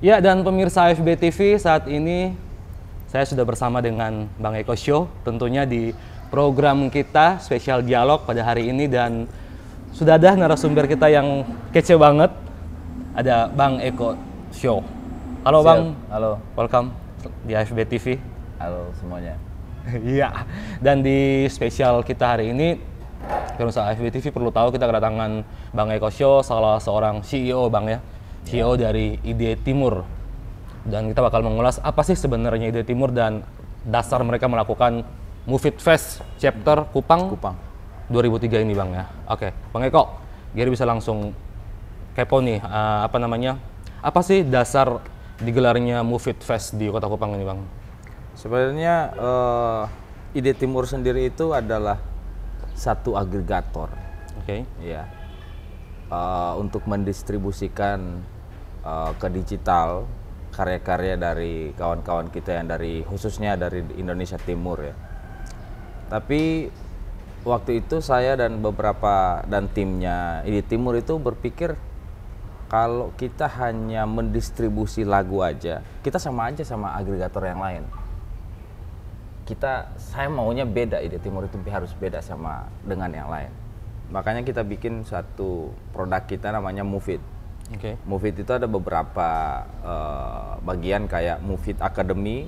Ya, dan pemirsa AFB TV, saat ini saya sudah bersama dengan Bang Eko Show, tentunya di program kita spesial dialog pada hari ini, dan sudah ada narasumber kita yang kece banget, ada Bang Eko Show. Halo. Siap. Bang, halo, welcome di AFB TV. Halo semuanya. Iya, dan di spesial kita hari ini, pemirsa AFB TV perlu tahu kita kedatangan Bang Eko Show, salah seorang CEO Bang ya. CEO dari Ide Timur, dan kita bakal mengulas apa sih sebenarnya Ide Timur dan dasar mereka melakukan Move It Fest chapter Kupang 2003 ini Bang ya. Oke, Bang Eko, Gary bisa langsung kepo nih, apa sih dasar digelarnya Move It Fest di Kota Kupang ini Bang? Sebenarnya Ide Timur sendiri itu adalah satu agregator. Oke. Ya. Untuk mendistribusikan ke digital karya-karya dari kawan-kawan kita yang khususnya dari Indonesia Timur ya. Tapi waktu itu saya dan timnya Ide Timur itu berpikir kalau kita hanya mendistribusi lagu aja, kita sama aja sama agregator yang lain. Saya maunya beda, Ide Timur itu harus beda sama dengan yang lain. Makanya kita bikin satu produk kita namanya Move It. Okay. Move It itu ada beberapa bagian kayak Move It Academy.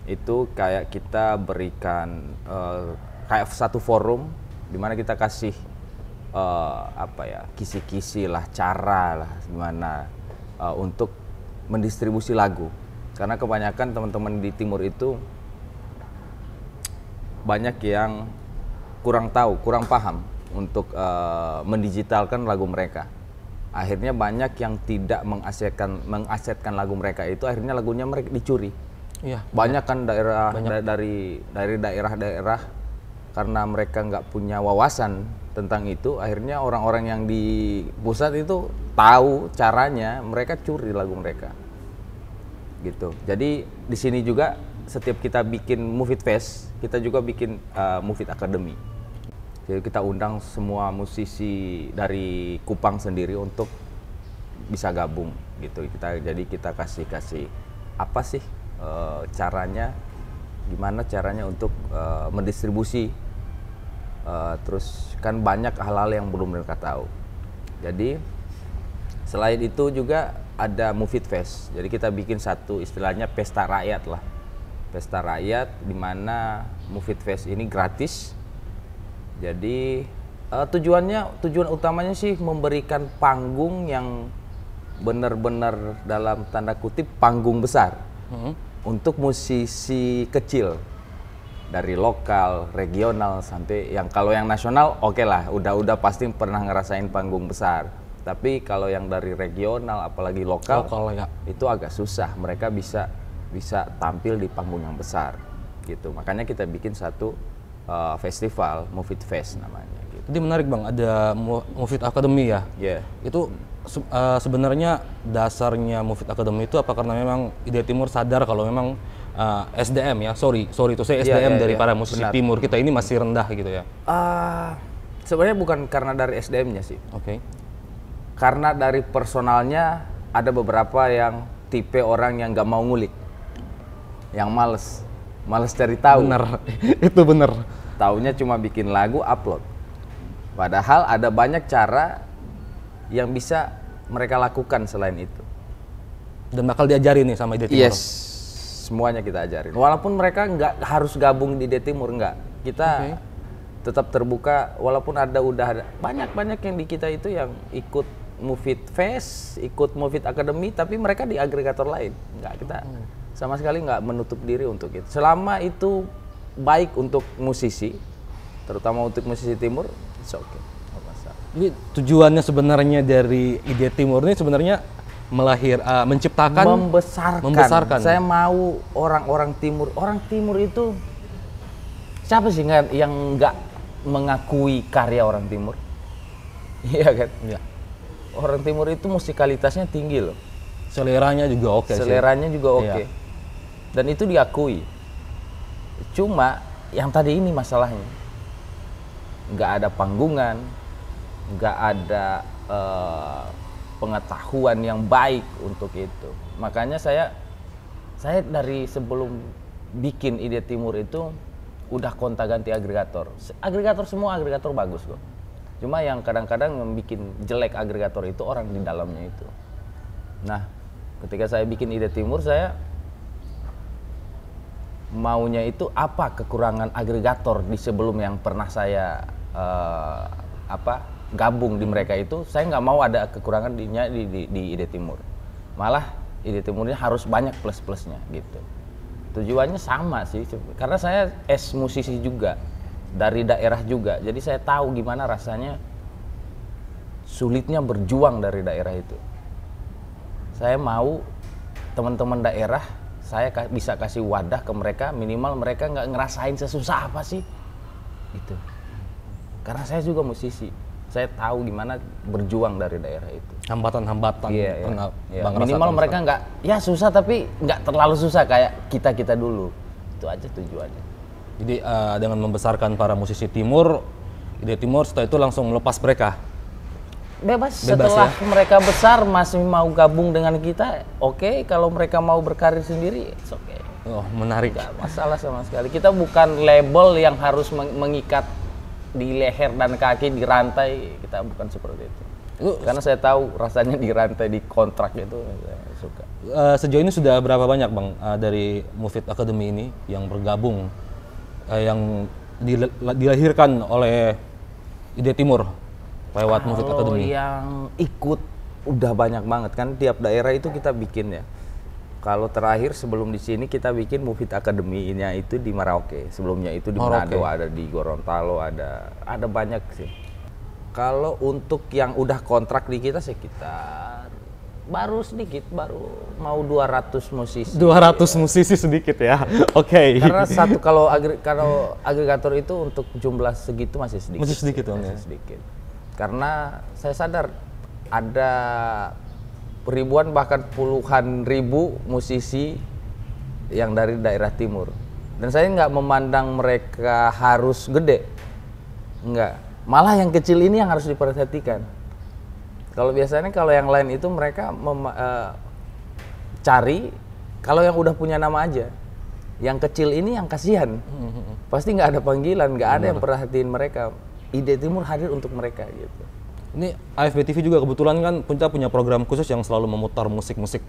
Itu kayak kita berikan kayak satu forum di mana kita kasih kisi-kisi lah, cara lah gimana untuk mendistribusi lagu. Karena kebanyakan teman-teman di Timur itu banyak yang kurang tahu, kurang paham untuk mendigitalkan lagu mereka. Akhirnya banyak yang tidak mengasetkan lagu mereka itu, akhirnya lagunya mereka dicuri. Iya. Banyak kan dari daerah-daerah karena mereka nggak punya wawasan tentang itu, akhirnya orang-orang yang di pusat itu tahu caranya, mereka curi lagu mereka. Gitu. Jadi di sini juga setiap kita bikin Move It Fest, kita juga bikin Move It Academy. Jadi kita undang semua musisi dari Kupang sendiri untuk bisa gabung gitu. Kita kasih apa sih caranya, gimana caranya untuk mendistribusi. Terus kan banyak hal-hal yang belum mereka tahu. Jadi selain itu juga ada Move It Fest. Jadi kita bikin satu istilahnya pesta rakyat lah. Pesta rakyat di mana Move It Fest ini gratis. Jadi tujuan utamanya sih memberikan panggung yang benar-benar dalam tanda kutip panggung besar untuk musisi kecil dari lokal, regional sampai yang kalau yang nasional oke lah, udah pasti pernah ngerasain panggung besar. Tapi kalau yang dari regional apalagi lokal ya, itu agak susah, mereka bisa tampil di panggung yang besar gitu. Makanya kita bikin satu festival Move It Fest namanya gitu. Jadi menarik Bang, ada Move It Academy ya. Iya. Yeah. Itu sebenarnya dasarnya Move It Academy itu apa karena memang Ide Timur sadar kalau memang SDM ya, sorry itu saya SDM dari para musisi Timur kita ini masih rendah gitu ya. Sebenarnya bukan karena dari SDM-nya sih. Oke. Karena dari personalnya ada beberapa yang tipe orang yang nggak mau ngulik, yang males cari tahu. Bener, itu bener. Taunya cuma bikin lagu, upload. Padahal ada banyak cara yang bisa mereka lakukan selain itu. Dan bakal diajarin nih sama Ide Timur? Yes, semuanya kita ajarin. Walaupun mereka nggak harus gabung di Ide Timur, nggak. Kita tetap terbuka, walaupun udah banyak yang di kita itu yang ikut Move It Fest, ikut Move It Academy, tapi mereka di agregator lain. Nggak, kita sama sekali nggak menutup diri untuk itu. Selama itu baik untuk musisi, terutama untuk musisi timur, it's okay, nggak masalah. Jadi tujuannya sebenarnya dari ide Timur ini sebenarnya menciptakan, membesarkan. Saya mau orang timur itu siapa sih yang nggak mengakui karya orang timur? Iya kan? Iya. Orang timur itu musikalitasnya tinggi loh. Seleranya juga oke. Seleranya juga oke. Iya. Dan itu diakui. Cuma yang tadi ini masalahnya, nggak ada panggungan, nggak ada pengetahuan yang baik untuk itu. Makanya saya dari sebelum bikin ide Timur itu udah kontak-ganti agregator. Semua agregator bagus kok. Cuma yang kadang-kadang yang bikin jelek agregator itu orang di dalamnya itu. Nah, ketika saya bikin ide Timur, saya maunya itu apa kekurangan agregator di sebelum yang pernah saya gabung di mereka itu. Saya nggak mau ada kekurangan di ide Timur. Malah ide Timurnya harus banyak plus-plusnya gitu. Tujuannya sama sih, karena saya musisi juga, dari daerah juga. Jadi saya tahu gimana rasanya sulitnya berjuang dari daerah itu. Saya mau teman-teman daerah, saya bisa kasih wadah ke mereka, minimal mereka nggak ngerasain sesusah apa sih gitu. Karena saya juga musisi, saya tahu gimana berjuang dari daerah itu. Hambatan-hambatan. Iya. Minimal mereka nggak, ya susah tapi nggak terlalu susah kayak kita dulu. Itu aja tujuannya. Jadi dengan membesarkan para musisi Timur, ide Timur setelah itu langsung melepas mereka. Bebas setelah ya? Mereka besar masih mau gabung dengan kita, oke. Kalau mereka mau berkarir sendiri, it's okay. Oh, menarik. Nggak masalah sama sekali. Kita bukan label yang harus mengikat di leher dan kaki, di rantai. Kita bukan seperti itu. Karena saya tahu rasanya di rantai, di kontrak itu, saya suka. Sejauh ini sudah berapa banyak Bang dari Mufid Academy ini yang bergabung, yang dilahirkan oleh ide Timur lewat Mufid Academy? Yang ikut udah banyak banget kan, tiap daerah itu kita bikin ya. Kalau terakhir sebelum di sini kita bikin Mufid Academy-nya itu di Merauke. Sebelumnya itu di Manado, ada di Gorontalo, ada banyak sih. Kalau untuk yang udah kontrak di kita sekitar baru sedikit, baru mau 200 musisi. 200 musisi sedikit ya. Oke. Karena kalau agregator itu untuk jumlah segitu masih sedikit. Masih sedikit Bang. Masih sedikit. Karena saya sadar ada ribuan bahkan puluhan ribu musisi yang dari daerah timur. Dan saya nggak memandang mereka harus gede. Enggak. Malah yang kecil ini yang harus diperhatikan. Kalau biasanya kalau yang lain itu mereka cari kalau yang udah punya nama aja. Yang kecil ini yang kasihan. Pasti nggak ada panggilan, nggak ada yang perhatiin mereka. Ide Timur hadir untuk mereka gitu. Ini AFB TV juga kebetulan kan punya program khusus yang selalu memutar musik-musik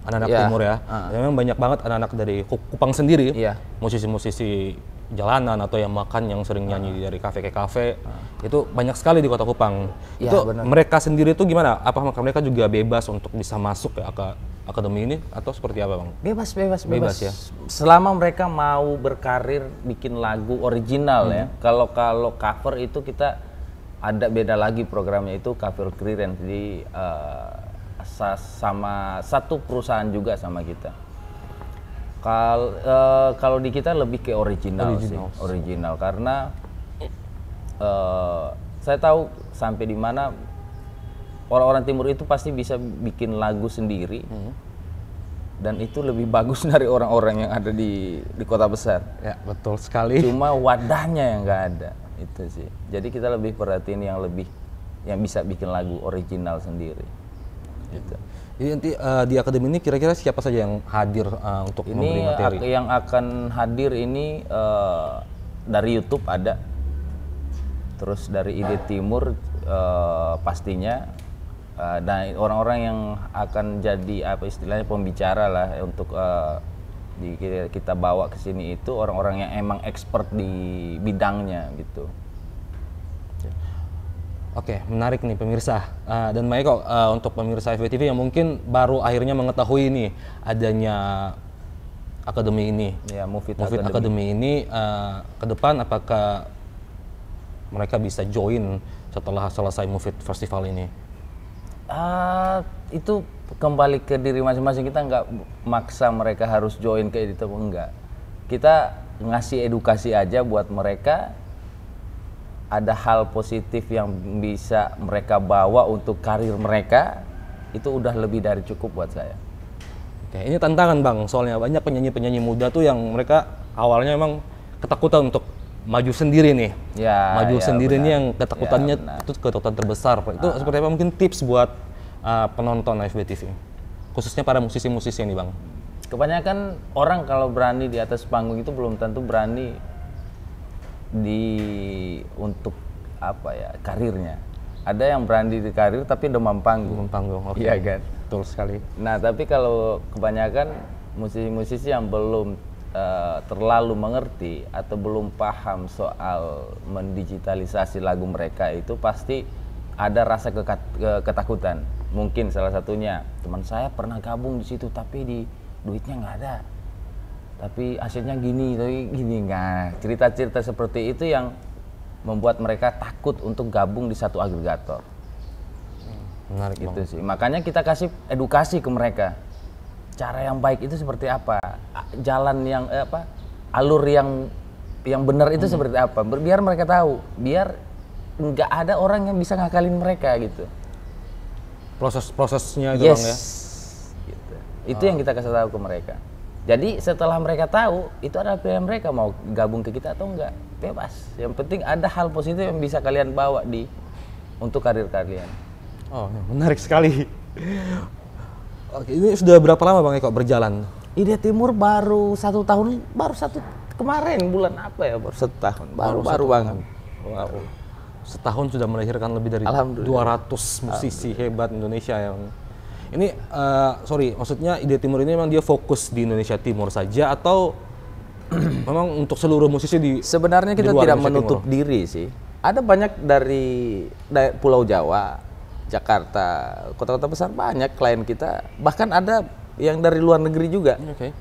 anak-anak Timur ya. Memang banyak banget anak-anak dari Kupang sendiri, musisi-musisi jalanan atau yang makan yang sering nyanyi dari kafe ke kafe, itu banyak sekali di Kota Kupang. Ya, itu bener. Mereka sendiri itu gimana? Apakah mereka juga bebas untuk bisa masuk ke akademi ini atau seperti apa Bang? Bebas ya. Selama mereka mau berkarir bikin lagu original ya. Kalau cover itu kita ada beda lagi programnya, itu cover clearance. Jadi sama satu perusahaan juga sama kita. Kalau di kita lebih ke original. Karena saya tahu sampai di mana orang-orang Timur itu pasti bisa bikin lagu sendiri, dan itu lebih bagus dari orang-orang yang ada di kota besar. Ya betul sekali. Cuma wadahnya yang nggak ada itu sih. Jadi kita lebih perhatiin yang bisa bikin lagu original sendiri. Gitu. Jadi nanti di akademi ini kira-kira siapa saja yang hadir untuk memberi materi? Yang akan hadir ini dari YouTube ada, terus dari ide Timur pastinya, dan orang-orang yang akan jadi apa istilahnya pembicara lah untuk kita bawa ke sini itu orang-orang yang emang expert di bidangnya gitu. Oke, menarik nih pemirsa. Dan Mbak Eko, untuk pemirsa FB TV yang mungkin baru akhirnya mengetahui nih adanya akademi ini, ya, Mufid Academy ini, ke depan apakah mereka bisa join setelah selesai Move It Festival ini? Itu kembali ke diri masing-masing. Kita nggak maksa mereka harus join ke editor, enggak. Kita ngasih edukasi aja buat mereka. Ada hal positif yang bisa mereka bawa untuk karir mereka, itu udah lebih dari cukup buat saya. Oke, ini tantangan Bang, soalnya banyak penyanyi-penyanyi muda tuh yang mereka awalnya emang ketakutan untuk maju sendiri nih. Maju sendiri nih yang ketakutannya itu ketakutan terbesar. Itu seperti apa mungkin tips buat penonton FBTV? Khususnya para musisi-musisi ini Bang. Kebanyakan orang kalau berani di atas panggung itu belum tentu berani untuk karirnya. Ada yang berani di karir tapi demam panggung. Oke. Iya kan? Betul sekali. Nah, tapi kalau kebanyakan musisi-musisi yang belum terlalu mengerti atau belum paham soal mendigitalisasi lagu mereka, itu pasti ada rasa ketakutan. Mungkin salah satunya, teman saya pernah gabung di situ tapi duitnya nggak ada. Tapi hasilnya gini. Nah, cerita-cerita seperti itu yang membuat mereka takut untuk gabung di satu agregator. Menarik gitu sih. Makanya kita kasih edukasi ke mereka. Cara yang baik itu seperti apa? Jalan yang alur yang benar itu seperti apa? Biar mereka tahu, biar nggak ada orang yang bisa ngakalin mereka gitu. Prosesnya itu Bang ya. Gitu. Itu yang kita kasih tahu ke mereka. Jadi setelah mereka tahu, itu adalah pilihan mereka mau gabung ke kita atau enggak, bebas. Yang penting ada hal positif yang bisa kalian bawa untuk karir kalian. Oh, menarik sekali. Oke, ini sudah berapa lama Bang Eko berjalan? Ide Timur baru 1 tahun, kemarin bulan apa ya, baru 1 tahun, baru banget. Wow. Setahun sudah melahirkan lebih dari 200 musisi hebat Indonesia yang ini, maksudnya Ide Timur ini memang dia fokus di Indonesia Timur saja atau memang untuk seluruh musisi di sebenarnya kita di tidak Indonesia menutup Timur? diri sih. Ada banyak dari Pulau Jawa, Jakarta, kota-kota besar banyak klien kita. Bahkan ada yang dari luar negeri juga. Oke.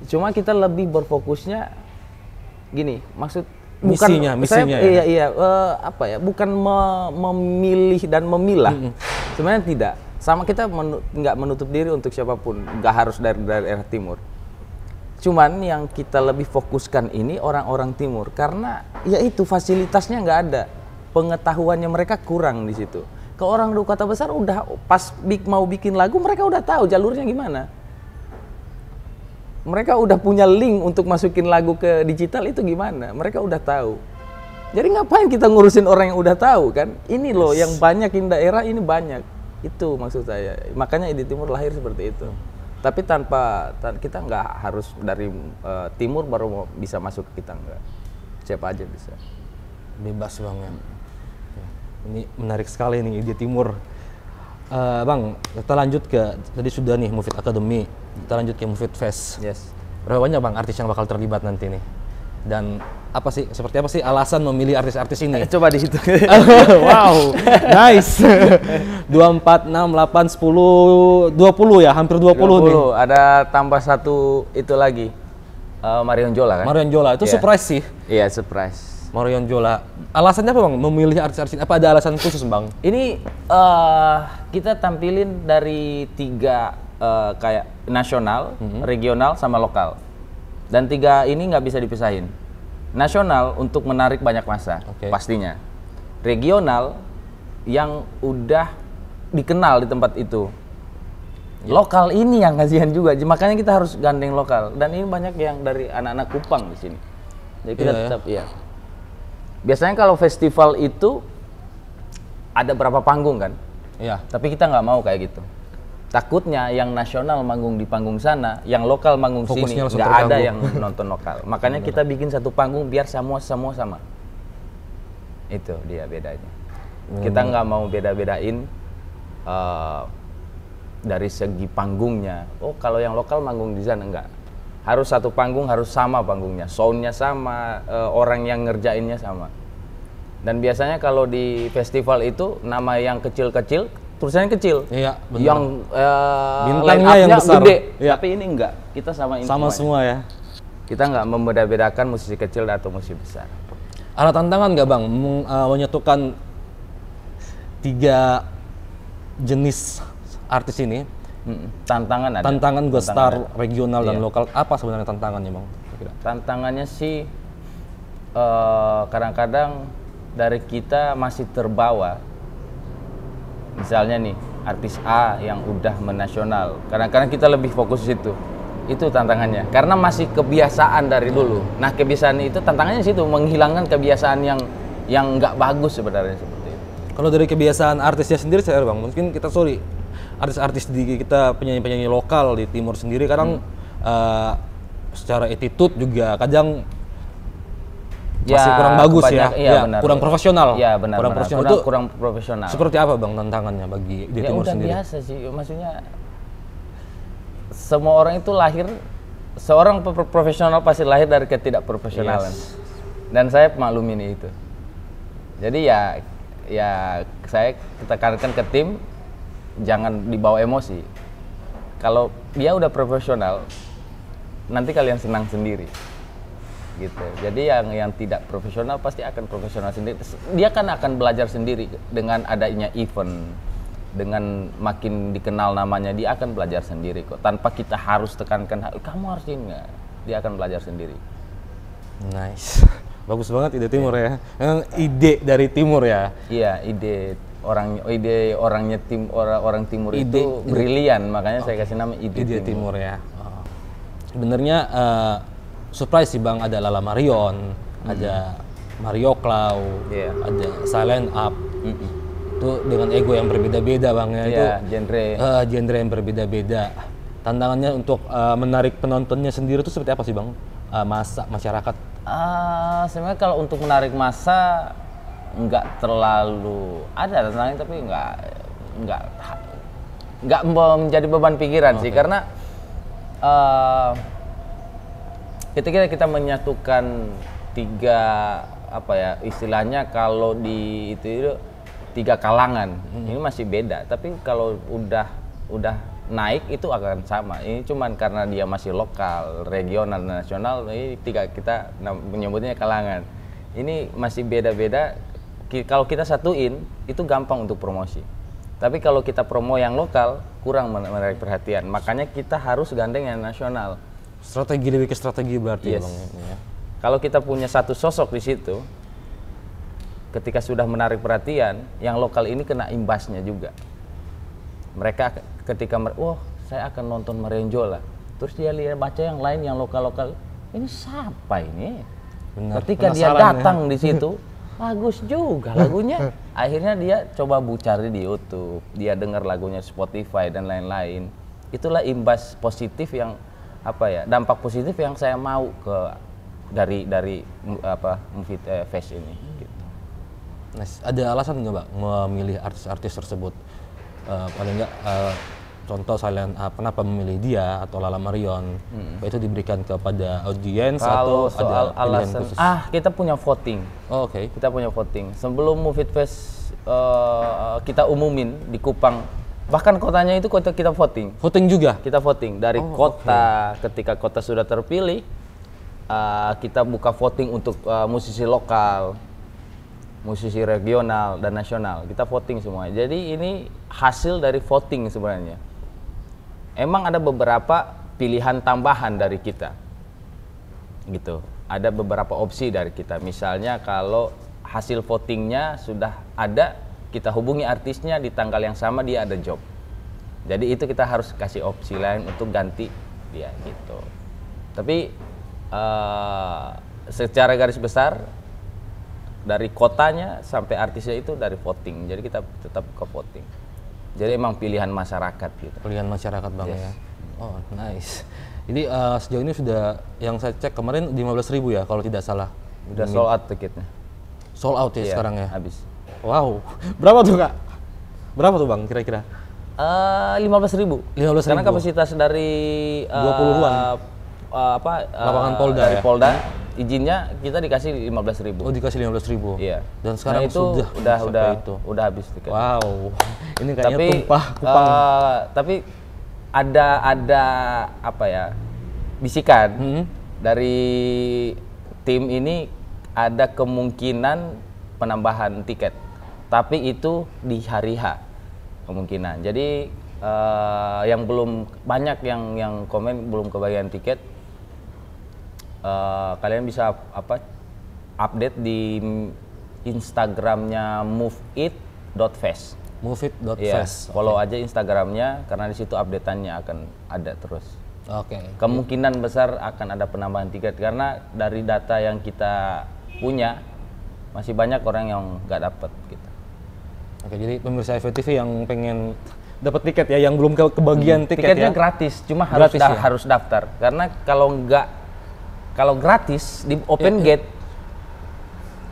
Cuma kita lebih berfokusnya gini, misinya bukan memilih dan memilah. Sebenarnya tidak. Sama kita nggak menutup diri untuk siapapun, nggak harus dari daerah timur. Cuman yang kita lebih fokuskan ini orang-orang timur, karena ya itu fasilitasnya nggak ada, pengetahuannya mereka kurang di situ. Ke orang di kota besar udah pas mau bikin lagu mereka udah tahu jalurnya gimana. Mereka udah punya link untuk masukin lagu ke digital itu gimana, mereka udah tahu. Jadi ngapain kita ngurusin orang yang udah tahu kan? Ini loh yang banyak di daerah ini banyak. Itu maksud saya. Makanya Ide Timur lahir seperti itu. Tapi kita nggak harus dari timur baru bisa masuk ke kita, nggak. Siapa aja bisa. Bebas Bang ya. Ini menarik sekali nih Ide Timur. Bang, kita lanjut ke tadi sudah nih Move It Academy. Kita lanjut ke Move It Fest. Yes. Berapa banyak Bang artis yang bakal terlibat nanti nih? Dan seperti apa sih alasan memilih artis-artis ini? Coba di situ. Wow, nice. 2, 4, 6, 8, 10, 20 ya, hampir 20 nih. Ada tambah satu itu lagi, Marion Jola kan? Marion Jola, itu surprise sih. Iya, surprise. Marion Jola. Alasannya apa Bang memilih artis-artis? Apa ada alasan khusus Bang? Ini kita tampilin dari 3 kayak nasional, regional, sama lokal. Dan 3 ini nggak bisa dipisahin. Nasional untuk menarik banyak massa, pastinya. Regional yang udah dikenal di tempat itu. Lokal ini yang kasihan juga, makanya kita harus gandeng lokal. Dan ini banyak yang dari anak-anak Kupang di sini. Jadi kita tetap Biasanya kalau festival itu ada berapa panggung kan? Iya. Tapi kita nggak mau kayak gitu. Takutnya yang nasional manggung di panggung sana, yang lokal manggung sini, nggak ada yang nonton lokal. Makanya kita bikin satu panggung biar semua sama. Itu dia bedanya. Kita nggak mau beda-bedain dari segi panggungnya. Oh kalau yang lokal manggung di sana enggak. Harus satu panggung, harus sama panggungnya, soundnya sama, orang yang ngerjainnya sama. Dan biasanya kalau di festival itu nama yang kecil-kecil tulisannya kecil. Iya, benar. Yang bintangnya yang besar. Gede. Iya. Tapi ini enggak. Kita samain sama semuanya. semua ya. Kita enggak membeda-bedakan musisi kecil atau musisi besar. Ada tantangan nggak Bang menyatukan 3 jenis artis ini? Tantangan ada. Tantangan gue star ada. regional dan Iya. lokal, apa sebenarnya tantangannya Bang? Kira-kira? Tantangannya sih kadang-kadang dari kita masih terbawa. Misalnya nih, artis A yang udah menasional, kadang-kadang kita lebih fokus di situ. Itu tantangannya, karena masih kebiasaan dari dulu. Nah, kebiasaan itu tantangannya di situ, menghilangkan kebiasaan yang nggak bagus sebenarnya seperti itu. Kalau dari kebiasaan artisnya sendiri saya Bang, mungkin kita artis-artis di kita penyanyi-penyanyi lokal di timur sendiri kadang secara attitude juga kadang masih kurang bagus ya, benar. kurang profesional. Iya benar. Kurang profesional. Itu kurang profesional. seperti apa Bang tantangannya bagi di timur udah sendiri? Biasa sih, maksudnya semua orang itu lahir, seorang profesional pasti lahir dari ketidakprofesionalan. Yes. Dan saya maklumi itu. Jadi ya saya tekankan ke tim, jangan dibawa emosi. Kalau dia udah profesional, nanti kalian senang sendiri. Gitu. Jadi yang tidak profesional pasti akan profesional sendiri. Dia kan akan belajar sendiri dengan adanya event, dengan makin dikenal namanya, dia akan belajar sendiri kok. Tanpa kita harus tekankan, kamu harus ini nggak. Dia akan belajar sendiri. Nice. Bagus banget ide timur ya. Ide dari timur ya. Iya, orang timur itu brilian, makanya saya kasih nama ide timur ya. Sebenarnya surprise sih Bang, ada Lala Marion, ada Mario Clau, ada Silent Up. Itu dengan ego yang berbeda-beda Bang ya. Itu genre yang berbeda-beda. Tantangannya untuk menarik penontonnya sendiri itu seperti apa sih Bang? Masyarakat? Sebenarnya kalau untuk menarik massa nggak terlalu ada tantangannya, tapi nggak menjadi beban pikiran sih, karena ketika kita menyatukan 3 istilahnya kalau di itu 3 kalangan, ini masih beda. Tapi kalau udah naik itu akan sama. Ini cuman karena dia masih lokal, regional, nasional. Ini 3 kita menyebutnya kalangan. Ini masih beda-beda. Kalau kita satuin itu gampang untuk promosi. Tapi kalau kita promo yang lokal kurang menarik perhatian. Makanya kita harus gandeng yang nasional. Lebih ke strategi berarti yes. ya Bang ya. Kalau kita punya satu sosok di situ, ketika sudah menarik perhatian, yang lokal ini kena imbasnya juga. Mereka ketika saya akan nonton Merenjola, terus dia baca yang lain yang lokal-lokal, ini siapa ini? Benar, ketika dia datang di situ, bagus juga lagunya. Akhirnya dia coba cari di YouTube, dia dengar lagunya Spotify dan lain-lain. Itulah imbas positif yang dampak positif yang saya mau dari Movie Fest ini. Gitu. Nice. Ada alasan nggak Bang memilih artis-artis tersebut? Paling nggak contoh kenapa memilih dia atau Lala Marion? Itu diberikan kepada audiens atau soal ada pilihan alasan khusus? kita punya voting. Oke. Kita punya voting sebelum Movie Fest kita umumin di Kupang. Bahkan kotanya itu kita voting. Voting juga? Kita voting dari kota. Ketika kota sudah terpilih, kita buka voting untuk musisi lokal, musisi regional dan nasional. Kita voting semua. Jadi ini hasil dari voting sebenarnya. Emang ada beberapa pilihan tambahan dari kita, gitu. Ada beberapa opsi dari kita. Misalnya kalau hasil votingnya sudah ada, kita hubungi artisnya di tanggal yang sama dia ada job. Jadi itu kita harus kasih opsi lain untuk ganti dia gitu. Tapi secara garis besar dari kotanya sampai artisnya itu dari voting. Jadi kita tetap ke voting. Jadi emang pilihan masyarakat gitu. Pilihan masyarakat Bang Yes. ya. Oh nice. Jadi sejauh ini sudah yang saya cek kemarin 15.000 ya kalau tidak salah. Udah sold out tiketnya. Sold out ya sekarang ya. Habis. Wow. Berapa tuh Kak? Berapa tuh Bang kira-kira? 15.000. 15.000. Karena kapasitas dari 20-an. Lapangan Polda dari ya? Polda izinnya kita dikasih 15.000. Oh dikasih 15.000. Iya. Dan sekarang itu udah habis tiket. Wow. Ini kayaknya Tapi tumpah Kupang. tapi ada bisikan dari tim ini, ada kemungkinan penambahan tiket, tapi itu di hari H kemungkinan. Jadi yang belum banyak yang komen belum kebagian tiket, kalian bisa update di Instagramnya moveit.fest. Moveit.fest. Follow aja Instagramnya karena di situ updateannya akan ada terus. Oke. Kemungkinan besar akan ada penambahan tiket karena dari data yang kita punya masih banyak orang yang nggak dapat gitu. Oke, jadi pemirsa FWTV yang pengen dapat tiket ya, yang belum kebagian tiket tiketnya ya. gratis, cuma Gratis ya? harus daftar. Karena kalau gratis di open gate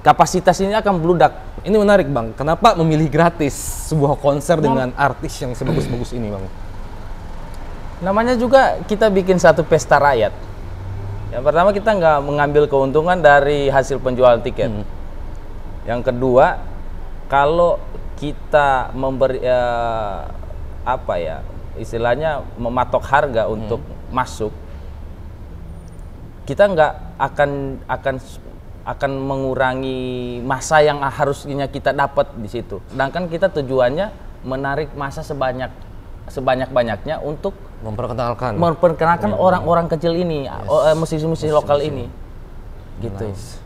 kapasitas ini akan bludak. Ini menarik Bang, kenapa memilih gratis sebuah konser dengan artis yang sebagus-bagus ini Bang? Namanya juga kita bikin satu pesta rakyat. Yang pertama kita nggak mengambil keuntungan dari hasil penjualan tiket. Yang kedua, kalau kita memberi istilahnya mematok harga untuk masuk, kita nggak akan mengurangi masa yang harusnya kita dapat di situ. Sedangkan kita tujuannya menarik masa sebanyak-banyaknya untuk Memperkenalkan orang-orang kecil ini, musisi-musisi lokal ini, gitu. Nice.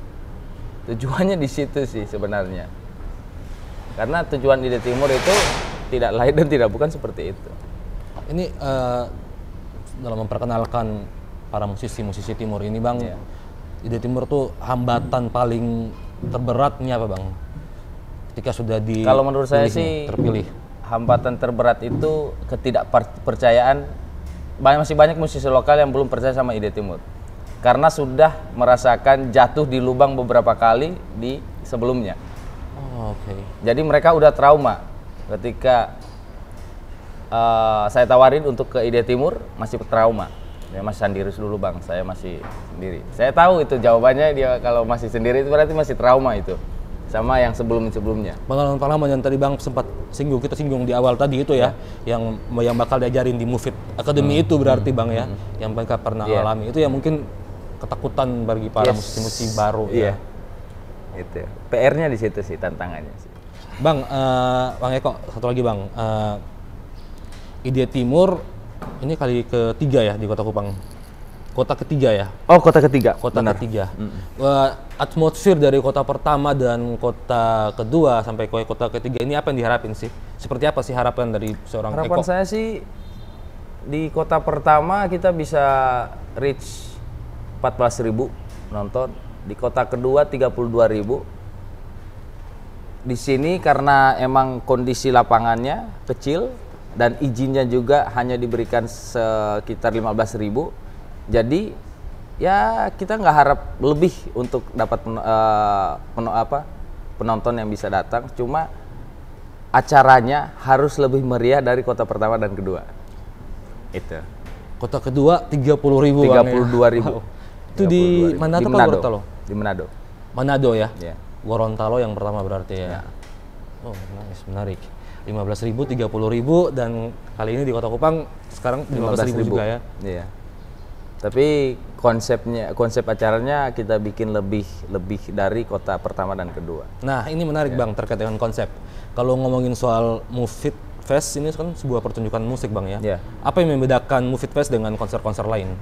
Tujuannya di situ sih sebenarnya. Karena tujuan Ide Timur itu tidak lain dan tidak bukan seperti itu. Ini dalam memperkenalkan para musisi-musisi Timur ini Bang, Ide Timur tuh hambatan paling terberatnya apa Bang? Ketika sudah Kalau menurut saya sih terpilih. Hambatan terberat itu ketidakpercayaan. Masih banyak musisi lokal yang belum percaya sama Ide Timur. Karena sudah merasakan jatuh di lubang beberapa kali di sebelumnya. Oke. Jadi mereka udah trauma ketika saya tawarin untuk ke Ide Timur, masih trauma. Ya masih sendiri dulu Bang, saya masih sendiri. Saya tahu itu jawabannya, dia kalau masih sendiri itu berarti masih trauma itu. Sama yang sebelumnya. Pengalaman yang tadi Bang sempat kita singgung di awal tadi itu ya, yang bakal diajarin di Move It Academy itu berarti Bang ya, yang mereka pernah alami. Itu yang mungkin ketakutan bagi para musisi-musisi baru ya. Itu. PR-nya di situ sih, tantangannya sih. Bang, Bang Eko, satu lagi Bang. Ide Timur ini kali ketiga ya di Kota Kupang. Kota ketiga ya? Oh, kota ketiga. Kota ketiga. Atmosfer dari kota pertama dan kota kedua sampai ke kota ketiga ini apa yang diharapin sih? Seperti apa sih harapan dari seorang Eko? Harapan saya sih di kota pertama kita bisa reach 14.000 penonton. Di kota kedua 32.000. Di sini karena emang kondisi lapangannya kecil dan izinnya juga hanya diberikan sekitar 15.000. Jadi ya kita nggak harap lebih untuk dapat penonton yang bisa datang. Cuma acaranya harus lebih meriah dari kota pertama dan kedua. Itu. Kota kedua 30.000 32.000. Wow. Itu di Manado atau Gorontalo? Di Manado. Manado ya? Yeah. Gorontalo yang pertama berarti ya? Oh, nice, menarik. 15.000, 30.000, dan kali ini di Kota Kupang sekarang 15.000 juga ya? Iya. Tapi konsep acaranya kita bikin lebih dari kota pertama dan kedua. Nah, ini menarik Bang terkait dengan konsep. Kalau ngomongin soal Move It Fest, ini kan sebuah pertunjukan musik Bang ya? Yeah. Apa yang membedakan Move It Fest dengan konser-konser lain?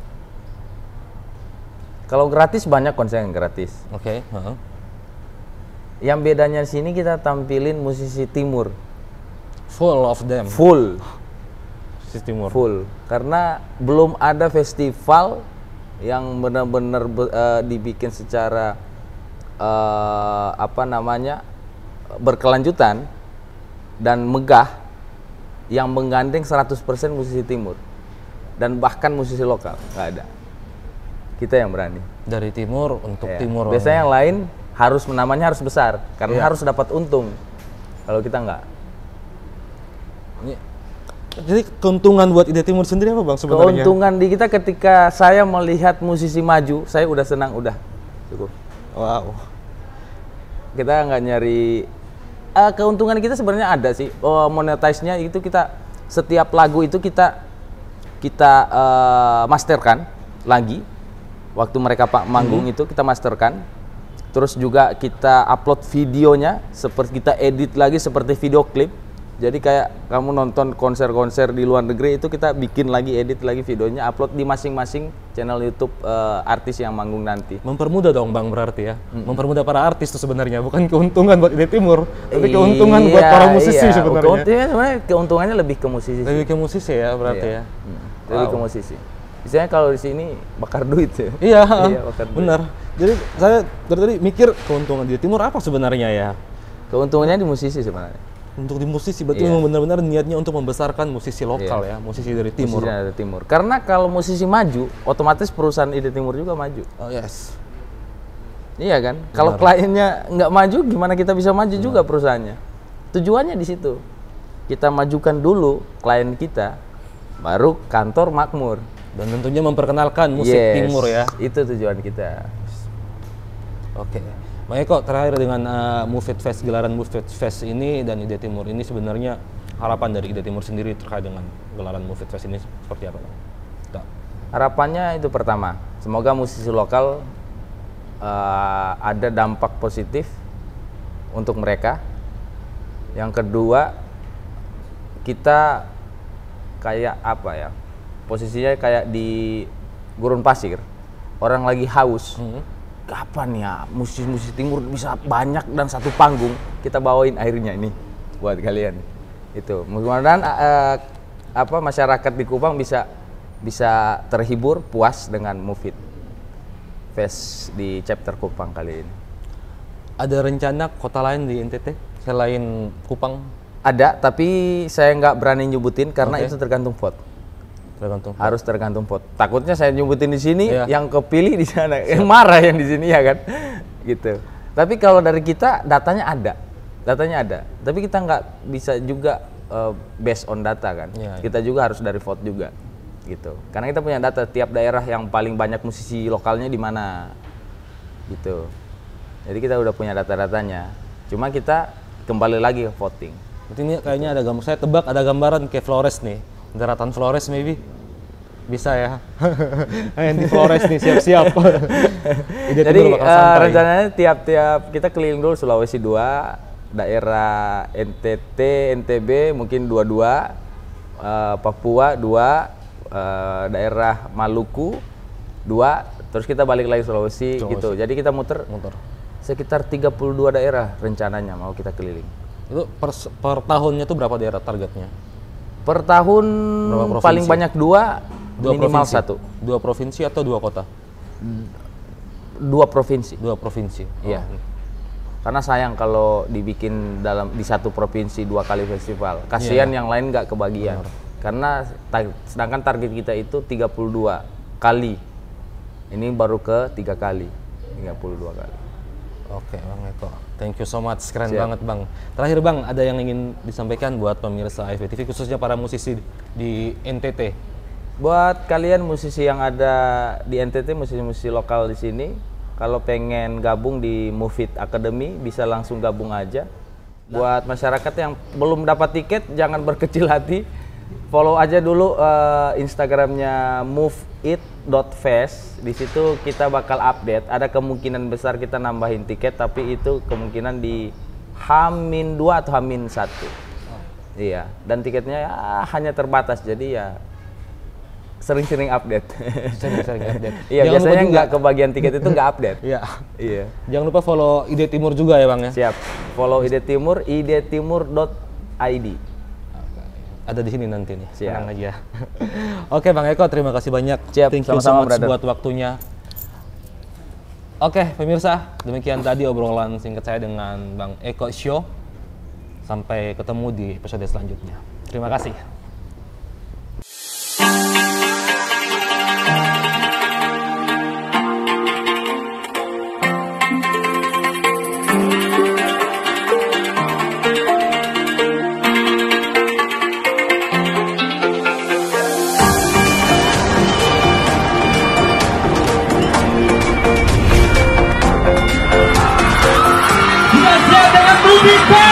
Kalau gratis banyak konser yang gratis. Oke. Yang bedanya di sini kita tampilin musisi Timur. Full of them. Full. Musisi Timur. Full. Karena belum ada festival yang benar-benar dibikin secara berkelanjutan dan megah yang menggandeng 100% musisi Timur dan bahkan musisi lokal nggak ada. Kita yang berani. Dari Timur untuk Timur. Biasanya yang lain namanya harus besar karena harus dapat untung. Kalau kita nggak. Jadi keuntungan buat Ide Timur sendiri apa Bang sebenarnya? Keuntungan di kita ketika saya melihat musisi maju, saya udah senang, udah cukup. Wow. Kita nggak nyari keuntungan kita sebenarnya ada sih. Monetize-nya itu kita setiap lagu itu kita masterkan lagi. Waktu mereka manggung itu kita masterkan. Terus juga kita upload videonya, seperti kita edit lagi seperti video klip. Jadi kayak kamu nonton konser-konser di luar negeri itu kita bikin lagi, edit lagi videonya, upload di masing-masing channel YouTube artis yang manggung nanti. Mempermudah dong Bang berarti ya. Mempermudah para artis itu sebenarnya, bukan keuntungan buat Ide Timur, tapi keuntungan buat para musisi sebenarnya. Keuntungannya lebih ke musisi. Lebih ke musisi ya berarti ya. Lebih ke musisi. Misalnya kalau di sini bakar duit ya. Iya, bakar duit. Benar. Jadi saya dari tadi mikir keuntungan Ide Timur apa sebenarnya ya? Keuntungannya di musisi sebenarnya. Untuk di musisi, berarti memang benar-benar niatnya untuk membesarkan musisi lokal ya, musisi dari Timur. Musisi dari Timur. Karena kalau musisi maju, otomatis perusahaan Ide Timur juga maju. Oh yes. Iya kan? Kalau kliennya nggak maju, gimana kita bisa maju juga perusahaannya? Tujuannya di situ. Kita majukan dulu klien kita, baru kantor makmur. Dan tentunya memperkenalkan musik Timur ya. Itu tujuan kita. Oke. Bang Eko, terakhir dengan Move It Fest, gelaran Move It Fest ini dan Ide Timur ini sebenarnya harapan dari Ide Timur sendiri terkait dengan gelaran Move It Fest ini seperti apa, Bang? Harapannya itu pertama, semoga musisi lokal ada dampak positif untuk mereka. Yang kedua, kita kayak apa ya? Posisinya kayak di gurun pasir, orang lagi haus. Kapan ya musisi-musisi Timur bisa banyak dan satu panggung kita bawain airnya ini buat kalian. Itu mudah-mudahan masyarakat di Kupang bisa terhibur, puas dengan Move It Fest di chapter Kupang kali ini. Ada rencana kota lain di NTT selain Kupang? Ada, tapi saya nggak berani nyebutin karena itu tergantung vote. Harus tergantung vote. Takutnya saya nyebutin di sini, yang kepilih di sana, yang marah yang di sini ya kan, gitu. Tapi kalau dari kita datanya ada, Tapi kita nggak bisa juga based on data kan. Kita juga harus dari vote juga, gitu. Karena kita punya data tiap daerah yang paling banyak musisi lokalnya di mana, gitu. Jadi kita udah punya data-datanya. Cuma kita kembali lagi ke voting. Berarti ini kayaknya ada gambar, saya tebak ada gambaran kayak Flores nih. Daratan Flores maybe bisa ya. Di Flores nih siap-siap. Jadi rencananya tiap-tiap kita keliling dulu Sulawesi 2, daerah NTT, NTB mungkin 2, Papua 2, daerah Maluku 2, terus kita balik lagi Sulawesi gitu. Jadi kita muter sekitar 32 daerah rencananya mau kita keliling. Itu per tahunnya tuh berapa daerah targetnya? Per tahun paling banyak 2, minimal provinsi. 1. 2 provinsi atau 2 kota? 2 provinsi. 2 provinsi. Iya. Karena sayang kalau dibikin di satu provinsi 2 kali festival. Kasihan yang lain nggak kebagian. Karena sedangkan target kita itu 32 kali. Ini baru ke 3 kali. 32 kali. Oke, Bang Eko. Thank you so much, keren banget Bang. Terakhir Bang, ada yang ingin disampaikan buat pemirsa AFB TV, khususnya para musisi di NTT? Buat kalian musisi yang ada di NTT, musisi-musisi lokal di sini, kalau pengen gabung di Move It Academy, bisa langsung gabung aja. Buat masyarakat yang belum dapat tiket, jangan berkecil hati. Follow aja dulu Instagramnya moveit.fest. Di situ kita bakal update. Ada kemungkinan besar kita nambahin tiket, tapi itu kemungkinan di H-2 atau H-1. Iya, dan tiketnya hanya terbatas. Jadi ya sering-sering update. Sering-sering update. Iya, biasanya nggak kebagian tiket itu nggak update. Iya. Jangan lupa follow Ide Timur juga ya Bang ya. Siap. Follow Ide Timur, idetimur.id. Ada di sini nanti nih, tenang aja. Oke Bang Eko, terima kasih banyak. Thank you so much buat waktunya. Oke pemirsa, demikian tadi obrolan singkat saya dengan Bang Eko Show. Sampai ketemu di episode selanjutnya. Terima kasih. Dengan Move It Fest.